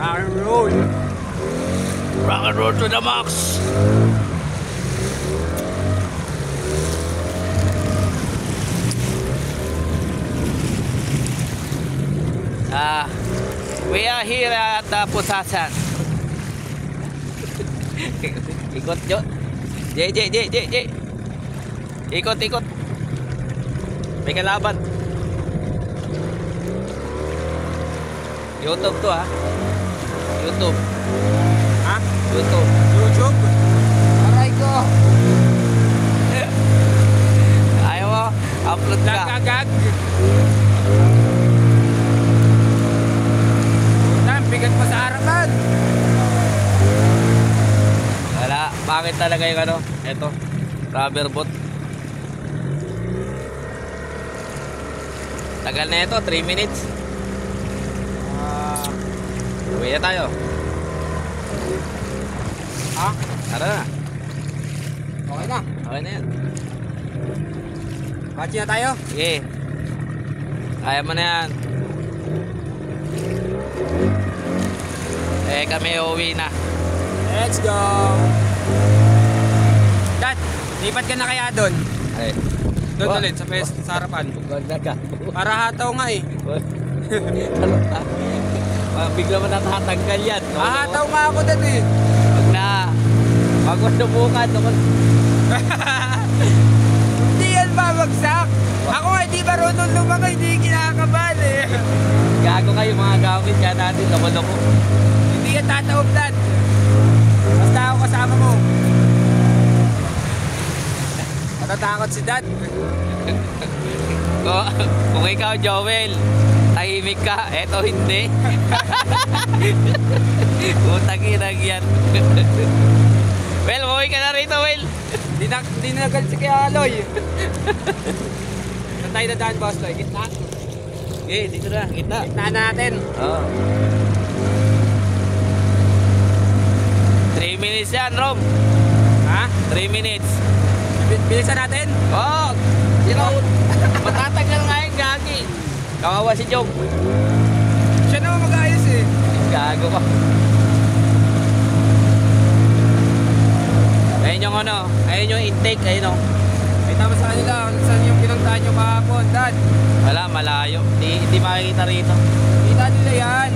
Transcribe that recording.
Rock and roll. Rock and roll to the max. We are here at Pusasan. Ikot Jo. J. Ikot. May kalaban. YouTube to ha. YouTube. Ha? YouTube. YouTube? Aray ko. Ayaw mo, upload ka. Gagagag. Bigat pa sa harapan. Wala, bakit talaga yung ano? Ito, rubber boat. Tagal na ito, 3 minutes. Uwi na tayo. Ha? Tara na. Okay na. Okay na yan. Bachi na tayo. Sige. Kaya mo na yan. Kami uuwi na. Let's go. Dad, lipat ka na kaya doon. Ay. Doon ulit sa harapan. Para hataw nga eh. Bigla mo natatanggal yan. No? Hataw nga ako doon eh. Wag na. Wag mo subukan. Hindi yan babagsak. Ako nga hindi marunong lumaki, hindi kinakabahan eh. Gago kayo mga gamit yan natin. Loko-loko. Hindi yan tataob, Dad. Basta ako kasama mo. Natatakot si Dad. Kung ikaw, Joel, tahimik ka. Eto hindi. Utang inang yan. Well, umuwi ka na rito, Well. Hindi na nagalit si Kuya Aloy. Saan tayo dadaan, Boss Loy? Gitna. Okay, dito na, kita. Gitna natin. Oo. 3 minutes yan, Rom. Ha? 3 minutes. Bilisan natin? Oh, matatagal nga yung gagi. Kawawa si Jong. Siya naman mag-ayos eh. Gago ka. Ayun yung ano, ayun yung intake, ayun o. Ay tama sa kanila, saan yung pinuntahan nyo kahapon, Dad? Wala, malayo. Hindi makikita rito. Kita nila yan.